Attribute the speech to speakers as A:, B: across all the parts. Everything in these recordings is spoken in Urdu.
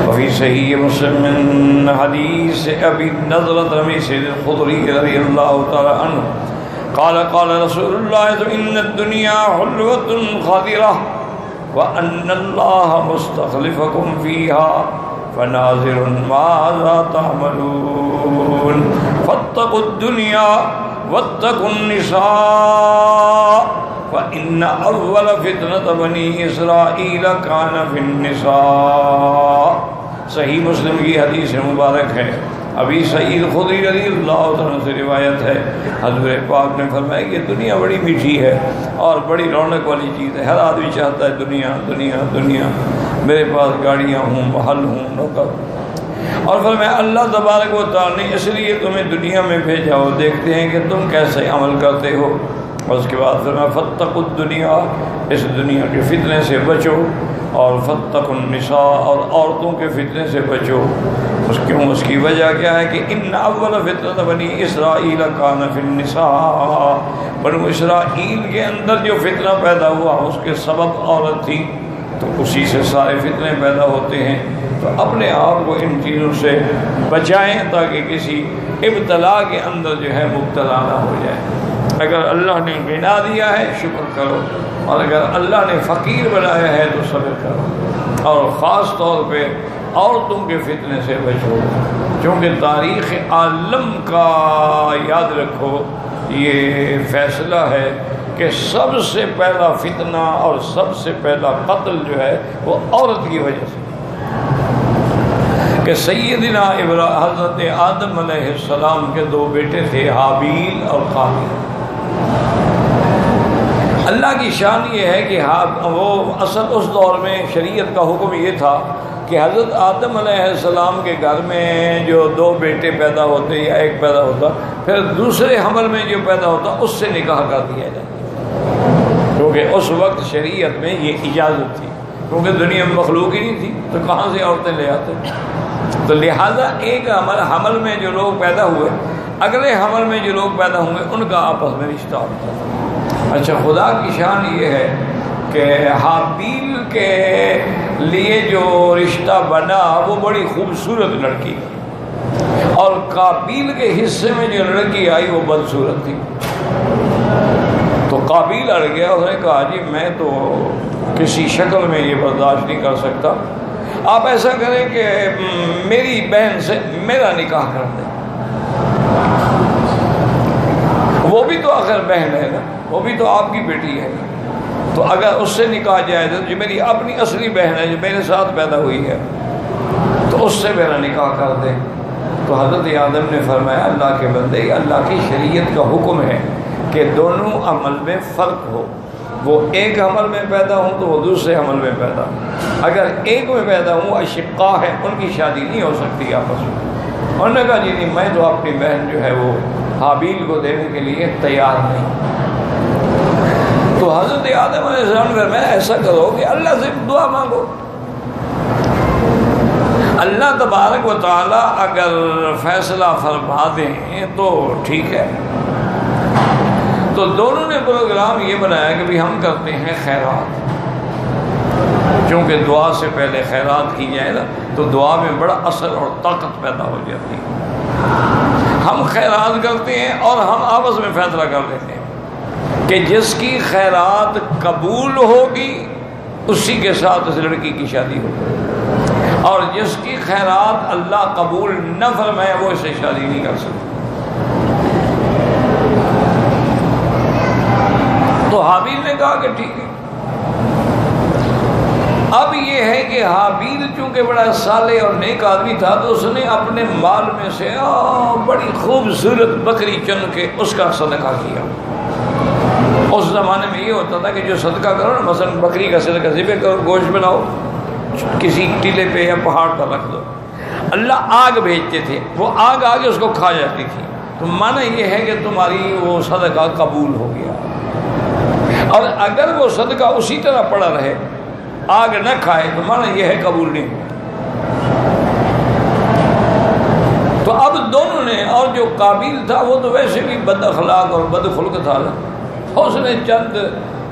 A: وفي صحيح مسلم من حديث أبي النضرة بن سعيد الخدري رضي الله تعالى عنه قال قال رسول الله إن الدنيا حلوة خضرة وأن الله مستخلفكم فيها فناظر ماذا تعملون فاتقوا الدنيا واتقوا النساء فإن أول فتنة بني إسرائيل كان في النساء. صحیح مسلم کی حدیث مبارک ہے. ابی سعید خدری رضی اللہ عنہ سے روایت ہے، حضرت پاک نے فرمایا کہ دنیا بڑی میٹھی ہے اور بڑی رونق والی چیز ہے. ہر آدمی چاہتا ہے دنیا دنیا دنیا، میرے پاس گاڑیاں ہوں، محل ہوں، نوکر. اور فرمایا اللہ تبارک و تعالی نے اس لیے تمہیں دنیا میں بھیجا ہو، دیکھتے ہیں کہ تم کیسے عمل کرتے ہو. اور اس کے بعد فرمایا فتقوا الدنیا، اس دنیا کے فتنے سے بچو، اور فتقوا النساء، اور عورتوں کے فتنے سے بچو. اس کی وجہ کیا ہے کہ ان اول فتنہ بنی اسرائیل کان فی النساء، بنو اسرائیل کے اندر جو فتنہ پیدا ہوا اس کے سبب عورت تھی، تو اسی سے سارے فتنے پیدا ہوتے ہیں. تو اپنے آپ کو ان چیزوں سے بچائیں تاکہ کسی ابتلا کے اندر جو ہے مبتلا نہ ہو جائے. اگر اللہ نے غنا دیا ہے شکر کرو، اور اگر اللہ نے فقیر بنایا ہے تو صبر کرو، اور خاص طور پہ عورتوں کے فتنے سے بچو. کیونکہ تاریخ عالم کا یاد رکھو یہ فیصلہ ہے کہ سب سے پہلا فتنہ اور سب سے پہلا قتل جو ہے وہ عورت کی وجہ سے. کہ سیدنا حضرت آدم علیہ السلام کے دو بیٹے تھے، حابیل اور قابیل. اللہ کی شان یہ ہے کہ وہ اصل اس دور میں شریعت کا حکم یہ تھا کہ حضرت آدم علیہ السلام کے گھر میں جو دو بیٹے پیدا ہوتے یا ایک پیدا ہوتا، پھر دوسرے حمل میں جو پیدا ہوتا اس سے نکاح کر دیا جائے، کیونکہ اس وقت شریعت میں یہ اجازت تھی. کیونکہ دنیا میں مخلوق ہی نہیں تھی تو کہاں سے عورتیں لے آتے. تو لہٰذا ایک حمل میں جو لوگ پیدا ہوئے، اگلے حمل میں جو لوگ پیدا ہوں گے ان کا آپس میں رشتہ ہوتا ہے. اچھا، خدا کی شان یہ ہے کہ حابیل کے لیے جو رشتہ بنا وہ بڑی خوبصورت لڑکی، اور قابیل کے حصے میں جو لڑکی آئی وہ بدصورت تھی. تو قابیل اڑ گیا، اس نے کہا جی میں تو کسی شکل میں یہ برداشت نہیں کر سکتا، آپ ایسا کریں کہ میری بہن سے میرا نکاح کر دیں. وہ بھی تو آخر بہن ہے نا، وہ بھی تو آپ کی بیٹی ہے. تو اگر اس سے نکاح جائے تو جو میری اپنی اصلی بہن ہے جو میرے ساتھ پیدا ہوئی ہے تو اس سے میرا نکاح کر دیں. تو حضرت آدم نے فرمایا اللہ کے بندے، اللہ کی شریعت کا حکم ہے کہ دونوں عمل میں فرق ہو. وہ ایک عمل میں پیدا ہوں تو وہ دوسرے عمل میں پیدا ہوں. اگر ایک میں پیدا ہوں اشقاء ہے، ان کی شادی نہیں ہو سکتی آپس میں. انہوں نے کہا جی نہیں، میں تو اپنی بہن جو ہے وہ حابیل کو دینے کے لیے تیار نہیں. تو حضرت آدم علیہ السلام نے میں ایسا کرو کہ اللہ سے دعا مانگو، اللہ تبارک و تعالی اگر فیصلہ فرما دیں تو ٹھیک ہے. تو دونوں نے پروگرام یہ بنایا کہ بھی ہم کرتے ہیں خیرات، کیونکہ دعا سے پہلے خیرات کی جائے نا تو دعا میں بڑا اثر اور طاقت پیدا ہو جاتی ہے. ہم خیرات کرتے ہیں اور ہم آپس میں فیصلہ کر لیتے ہیں کہ جس کی خیرات قبول ہوگی اسی کے ساتھ اس لڑکی کی شادی ہوگی، اور جس کی خیرات اللہ قبول نہ فرمائے وہ اسے شادی نہیں کر سکتا. تو حابیل نے کہا کہ ٹھیک ہے. اب یہ ہے کہ حابیل چونکہ بڑا صالح اور نیک آدمی تھا تو اس نے اپنے مال میں سے بڑی خوبصورت بکری چن کے اس کا صدقہ کیا. اس زمانے میں یہ ہوتا تھا کہ جو صدقہ کرو نا، مثلا بکری کا صدقہ ذبح کرو، گوشت بناؤ، کسی ٹیلے پہ یا پہاڑ پر رکھ دو. اللہ آگ بھیجتے تھے، وہ آگ آگے اس کو کھا جاتی تھی. تو معنی یہ ہے کہ تمہاری وہ صدقہ قبول ہو گیا. اور اگر وہ صدقہ اسی طرح پڑا رہے، آگ نہ کھائے، تو معنی یہ ہے قبول نہیں ہوا. تو اب دونوں نے، اور جو قابیل تھا وہ تو ویسے بھی بد اخلاق اور بد خلق تھا نا، اس نے چند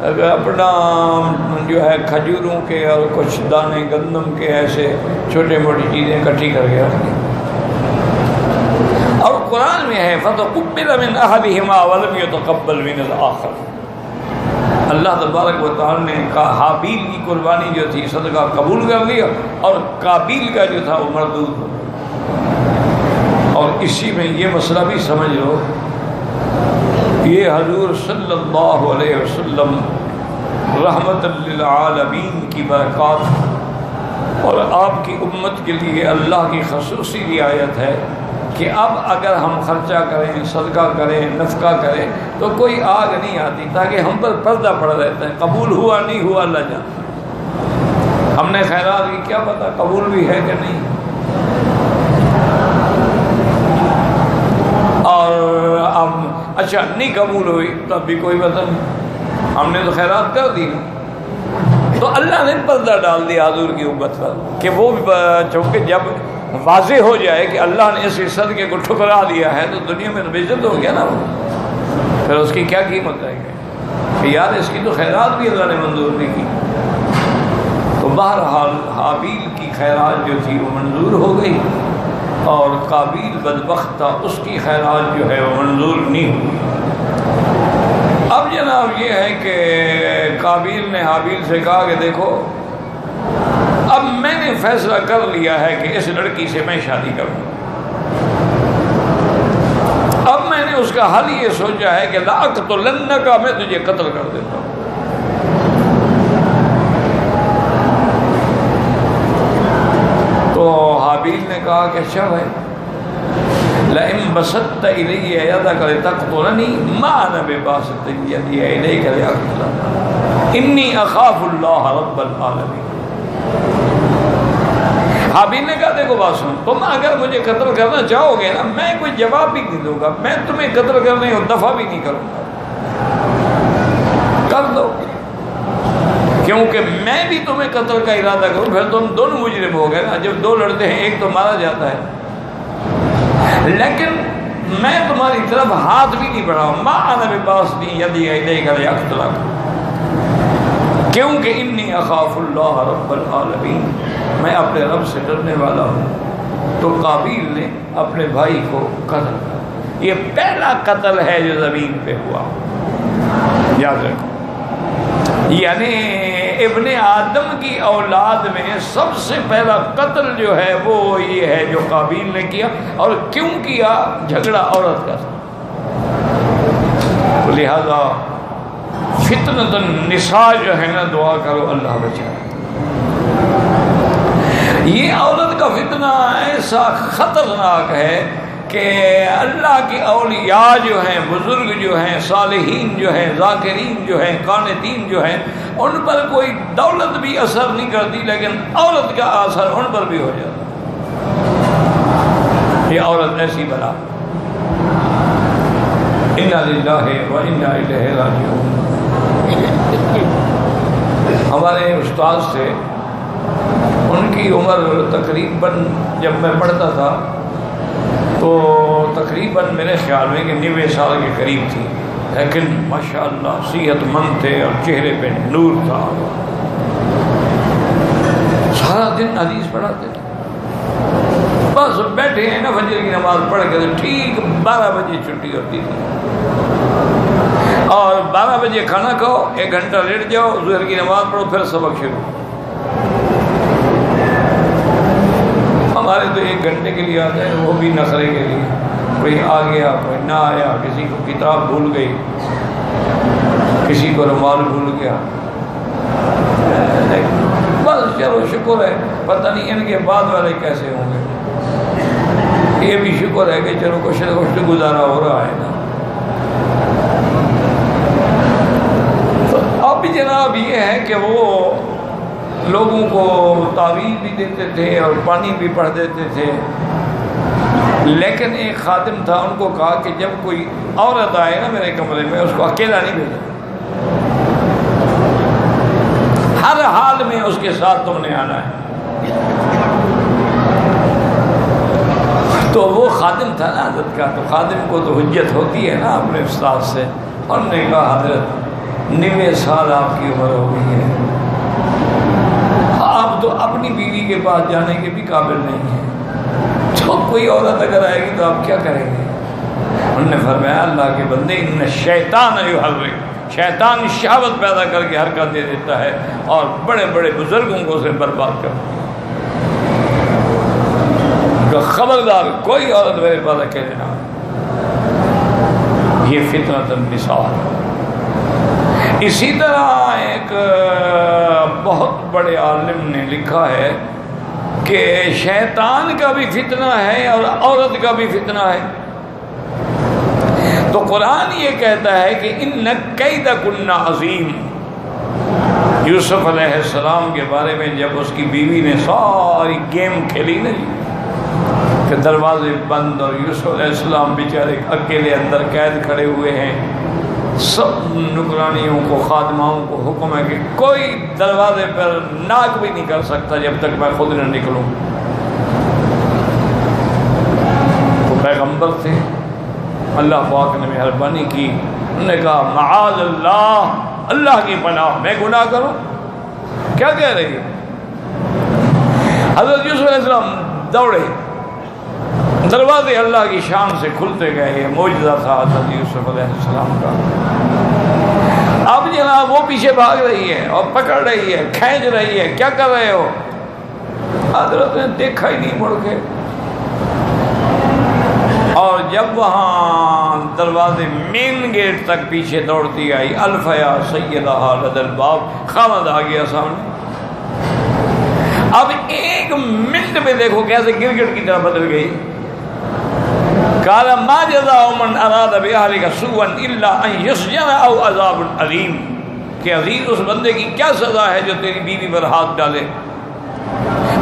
A: اپنا جو ہے کھجوروں کے اور کچھ دانے گندم کے ایسے چھوٹے موٹی چیزیں اکٹھی کر کے رکھ دی. اور قرآن میں ہے فَتَقُبِّلَ مِنْ أَحَدِهِمَا وَلَمْ يُتَقَبَّلْ مِنَ الْآخَرِ. اللہ تبارک و تعالیٰ نے حابیل کی قربانی جو تھی صدقہ قبول کر لیا اور قابیل کا جو تھا وہ مردود ہو. اور اسی میں یہ مسئلہ بھی سمجھ لو، یہ حضور صلی اللہ علیہ وسلم رحمت للعالمین کی برکات اور آپ کی امت کے لیے اللہ کی خصوصی رعایت ہے کہ اب اگر ہم خرچہ کریں، صدقہ کریں، نفقہ کریں تو کوئی آگ نہیں آتی، تاکہ ہم پر پردہ پڑا رہتا ہے. قبول ہوا نہیں ہوا اللہ جانتا. ہم نے خیرات کی کیا پتہ قبول بھی ہے کہ نہیں. اور اب اچھا نہیں قبول ہوئی تو اب بھی کوئی پتہ نہیں، ہم نے تو خیرات کر دی. تو اللہ نے پردہ ڈال دیا حضور کی امت پر کہ وہ چونکہ جب واضح ہو جائے کہ اللہ نے اس صدقے کو ٹھکرا دیا ہے تو دنیا میں بےعزت ہو گیا نا، وہ پھر اس کی کیا قیمت رہے گی کہ یار اس کی تو خیرات بھی اللہ نے منظور نہیں کی. تو بہرحال حابیل کی خیرات جو تھی وہ منظور ہو گئی اور قابیل بدبخت تھا، اس کی خیرات جو ہے وہ منظور نہیں ہوئی. اب جناب یہ ہے کہ قابیل نے حابیل سے کہا کہ دیکھو اب میں نے فیصلہ کر لیا ہے کہ اس لڑکی سے میں شادی کروں. اب میں نے اس کا حل یہ سوچا ہے کہ لَأَقْتُلَنَّكَ، میں تجھے قتل کر دیتا ہوں. تو حابیل نے کہا کہ اچھا بھائی لَإِن بَسَطْتَ إِلَيَّ يَدَكَ لِتَقْتُلَنِي مَا أَنَا بِبَاسِطٍ يَدِي إِلَيْكَ لِأَقْتُلَكَ إِنِّي أَخَافُ اللَّهَ رَبَّ الْعَالَمِينَ. حابیل نے کہا دیکھو بات سن، تم اگر مجھے قتل کرنا چاہو گے نا میں کوئی جواب بھی نہیں دوں گا، میں تمہیں قتل کرنے اور دفع بھی نہیں کروں گا. کر دو، کیونکہ میں بھی تمہیں قتل کا ارادہ کروں پھر تم دونوں مجرم ہو گئے نا. جب دو لڑتے ہیں ایک تو مارا جاتا ہے، لیکن میں تمہاری طرف ہاتھ بھی نہیں بڑھاؤں. ما انا بباسط یدی الیک لیقتلک، کیونکہ انی اخاف اللہ رب العالمین، میں اپنے رب سے ڈرنے والا ہوں. تو قابیل نے اپنے بھائی کو قتل کیا. یہ پہلا قتل ہے جو زمین پہ ہوا، یاد رکھو. یعنی ابن آدم کی اولاد میں سب سے پہلا قتل جو ہے وہ یہ ہے جو قابیل نے کیا. اور کیوں کیا؟ جھگڑا عورت کا. لہذا فتنۃ النساء جو ہے نا دعا کرو اللہ بچائے. یہ عورت کا فتنہ ایسا خطرناک ہے کہ اللہ کے اولیاء جو ہیں، بزرگ جو ہیں، صالحین جو ہیں، ذاکرین جو ہیں، قانتین جو ہیں، ان پر کوئی دولت بھی اثر نہیں کرتی لیکن عورت کا اثر ان پر بھی ہو جاتا. یہ عورت ایسی بلا. انا للہ و انا الیہ راجعون. ہمارے استاد سے ان کی عمر تقریباً جب میں پڑھتا تھا تو تقریباً میرے خیال میں کہ 90 سال کے قریب تھی، لیکن ماشاءاللہ صحت مند تھے اور چہرے پہ نور تھا. سارا دن حدیث پڑھاتے تھے. بس بیٹھے ہیں نا فجر کی نماز پڑھ کے تو ٹھیک 12 بجے چھٹی ہوتی تھی اور 12 بجے کھانا کھاؤ، 1 گھنٹہ لیٹ جاؤ، ظہر کی نماز پڑھو، پھر سبق شروع. ہمارے تو 1 گھنٹے کے لیے آتے ہیں، وہ بھی نخرے کے لیے. کوئی آ گیا کوئی نہ آیا، کسی کو کتاب بھول گئی، کسی کو رومال بھول گیا. بس چلو شکر ہے، پتہ نہیں ان کے بعد والے کیسے ہوں گے. یہ بھی شکر ہے کہ چلو کچھ نہ کچھ گزارا ہو رہا ہے نا. تو اب جناب یہ ہے کہ وہ لوگوں کو تعویذ بھی دیتے تھے اور پانی بھی پڑھ دیتے تھے. لیکن ایک خادم تھا، ان کو کہا کہ جب کوئی عورت آئے نا میرے کمرے میں اس کو اکیلا نہیں بھیجا، ہر حال میں اس کے ساتھ تم نے آنا ہے. تو وہ خادم تھا نا حضرت کا، تو خادم کو تو حجت ہوتی ہے نا اپنے استاد سے. اور نے کہا حضرت 90 سال آپ کی عمر ہو گئی ہے، آپ تو اپنی بیوی کے پاس جانے کے بھی قابل نہیں ہیں، تو کوئی عورت اگر آئے گی تو آپ کیا کریں گے؟ انہوں نے فرمایا اللہ کے بندے ان شیطان یحرک، شیطان شہوت پیدا کر کے حرکت دے دیتا ہے اور بڑے بڑے بزرگوں کو اسے برباد کر دیتا ہے۔ خبردار کوئی عورت میرے پاس اکیلے نہ آئے، یہ فتنۃ النساء۔ اسی طرح ایک بہت بڑے عالم نے لکھا ہے کہ شیطان کا بھی فتنہ ہے اور عورت کا بھی فتنہ ہے۔ تو قرآن یہ کہتا ہے کہ ان کیدکن عظیم۔ یوسف علیہ السلام کے بارے میں جب اس کی بیوی نے ساری گیم کھیلی نا جی کہ دروازے بند اور یوسف علیہ السلام بیچارے اکیلے اندر قید کھڑے ہوئے ہیں، سب نگرانیوں کو خادماؤں کو حکم ہے کہ کوئی دروازے پر ناک بھی نہیں کر سکتا جب تک میں خود نہ نکلوں۔ تو پیغمبر تھے، اللہ پاک نے مہربانی کی، انہوں نے کہا معاذ اللہ، اللہ کی پناہ، میں گناہ کروں؟ کیا کہہ رہی ہے؟ حضرت یوسف علیہ السلام دوڑے، دروازے اللہ کی شان سے کھلتے گئے، یہ معجزہ تھا حضرت یوسف علیہ السلام کا۔ اب جناب وہ پیچھے بھاگ رہی ہے اور پکڑ رہی ہے، کھینچ رہی ہے، کیا کر رہے ہو؟ حضرت نے دیکھا ہی نہیں مڑ کے، اور جب وہاں دروازے مین گیٹ تک پیچھے دوڑتی آئی، الفیا سیدہا لدی الباب، خامد آ گیا سامنے۔ اب ایک منٹ میں دیکھو کیسے گرگٹ کی طرح بدل گئی۔ قال ما جزاء من اراد باهلك سوءا الا ان يسجن او عذاب الیم، کہ عزیز اس بندے کی کیا سزا ہے جو تیری بیوی پر ہاتھ ڈالے،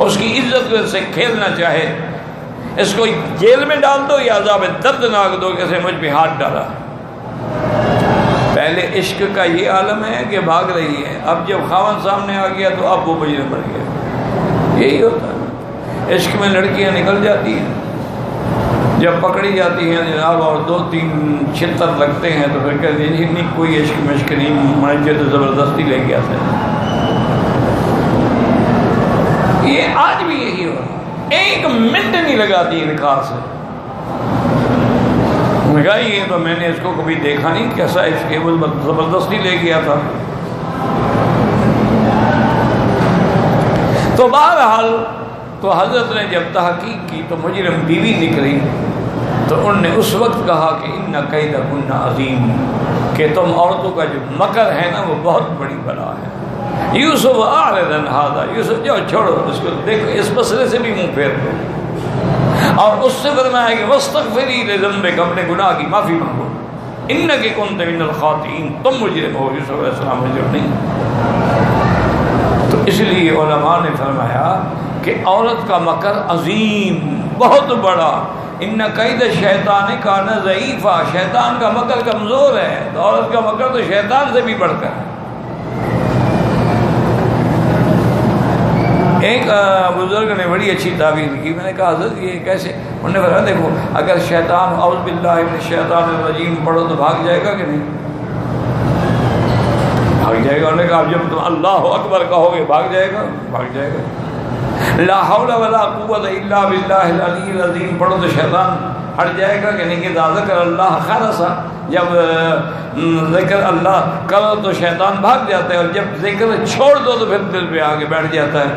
A: اس کی عزت سے کھیلنا چاہے، اس کو جیل میں ڈال دو یا عذاب دردناک دو کہ اسے مجھ پہ ہاتھ ڈالا۔ پہلے عشق کا یہ عالم ہے کہ بھاگ رہی ہے، اب جب خاوند سامنے آ گیا تو اب وہ مجرم بن گیا۔ یہی ہوتا ہے، عشق میں لڑکیاں نکل جاتی ہیں، جب پکڑی جاتی ہیں جناب اور 2-3 چھتر لگتے ہیں تو پھر کہتے ہیں نہیں کوئی عشق مشق نہیں، مجھے تو زبردستی لے گیا تھا۔ یہ آج بھی یہی ہو رہا، ایک منٹ نہیں لگاتی نکاح سے۔ میں کہا یہ تو میں نے اس کو کبھی دیکھا نہیں، کیسا عشق ہے، وہ زبردستی لے گیا تھا۔ تو بہرحال تو حضرت نے جب تحقیق کی تو مجرم بیوی نکلی، تو انہوں نے اس وقت کہا کہ ان کیدکن عظیم، کہ تم عورتوں کا جو مکر ہے نا وہ بہت بڑی بلا ہے۔ یوسف اعرض عن ھذا، یوسف جو چھوڑو اس کو، دیکھو اس مسئلے سے بھی منہ پھیر دو، اور اس سے فرمایا کہ واستغفری لذنبک، اپنے گناہ کی معافی مانگو، انک کنت من الخاطئین، تم مجرم ہو۔ یوسف علیہ السلام مجرم نہیں۔ تو اس لیے علماء نے فرمایا کہ عورت کا مکر عظیم، بہت بڑا، ان کید شیطان کان ضعیفا، شیطان کا مکر کمزور ہے، تو عورت کا مکر تو شیطان سے بھی بڑھ کر ہے۔ ایک بزرگ نے بڑی اچھی تعبیر کی، میں نے کہا حضرت یہ کیسے؟ انہوں نے فرمایا دیکھو اگر شیطان اعوذ باللہ من الشیطان الرجیم پڑھو تو بھاگ جائے گا کہ نہیں؟ بھاگ جائے گا۔ انہوں نے کہا جب تم اللہ اکبر کہو گے بھاگ جائے گا؟ بھاگ جائے گا۔ لا حول ولا قوت الا باللہ العلی العظیم پڑھو تو شیطان ہٹ جائے گا کہ نہیں؟ کہ ذکر اللہ خالصا، جب ذکر اللہ کرو تو شیطان بھاگ جاتا ہے، اور جب ذکر چھوڑ دو تو پھر دل پہ آگے بیٹھ جاتا ہے۔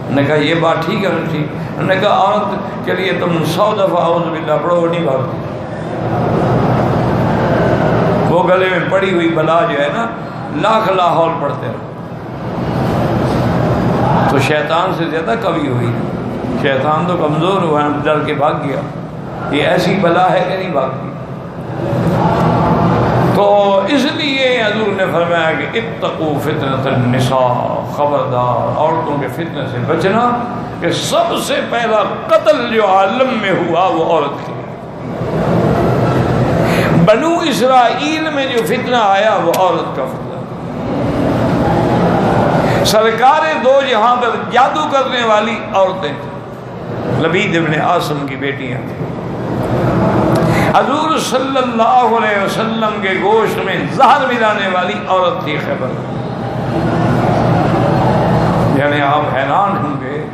A: انہوں نے کہا یہ بات ٹھیک ہے ٹھیک۔ انہوں نے کہا عورت کے لیے تم 100 دفعہ اعوذ باللہ پڑھو وہ نہیں بھاگتی، وہ گلے میں پڑی ہوئی بلا جو ہے نا لاکھ لاحول پڑھتے رہو تو شیطان سے زیادہ قوی ہوئی۔ شیطان تو کمزور ہوا ہے، ڈر کے بھاگ گیا۔ یہ ایسی بلا ہے کہ نہیں بھاگتی۔ تو اس لیے حضور نے فرمایا کہ اتقوا فتنۃ النساء، خبردار عورتوں کے فتنے سے بچنا، کہ سب سے پہلا قتل جو عالم میں ہوا وہ عورت کی۔ بنو اسرائیل میں جو فتنہ آیا وہ عورت کا فتنہ۔ سرکار دو جہاں پر جادو کرنے والی عورتیں تھیں، لبید ابن عاصم کی بیٹیاں تھیں۔ حضور صلی اللہ علیہ وسلم کے گوشت میں زہر ملانے والی عورت تھی خیبر۔ یعنی آپ حیران ہوں گے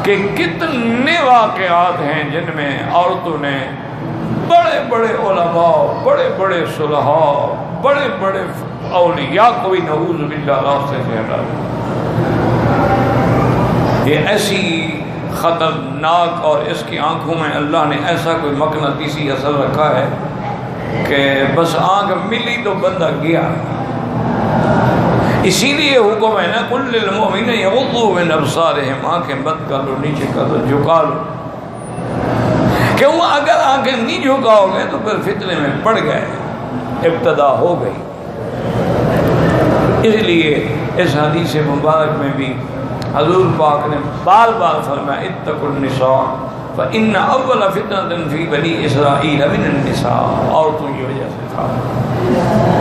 A: کہ کتنے واقعات ہیں جن میں عورتوں نے بڑے بڑے علماء، بڑے بڑے صلحاء، بڑے بڑے اولیاء کو بھی نعوذ باللہ راستے سے ہٹا دیا۔ یہ ایسی خطرناک، اور اس کی آنکھوں میں اللہ نے ایسا کوئی مقناطیسی اثر رکھا ہے کہ بس آنکھ ملی تو بندہ گیا۔ اسی لیے حکم ہے نا کل للمؤمنین یغضوا من ابصارہم، آنکھیں بند کر لو، نیچے کر لو، جھکا لو، کیوں اگر آنکھیں نہیں جھکاؤ گے تو پھر فتنے میں پڑ گئے، ابتدا ہو گئی۔ اس لیے اس حدیث مبارک میں بھی حضور پاک نے بار بار فرمایا اتقوا النساء فإن اول فتنة في بني اسرائیل من النساء، عورتوں کی وجہ سے تھا۔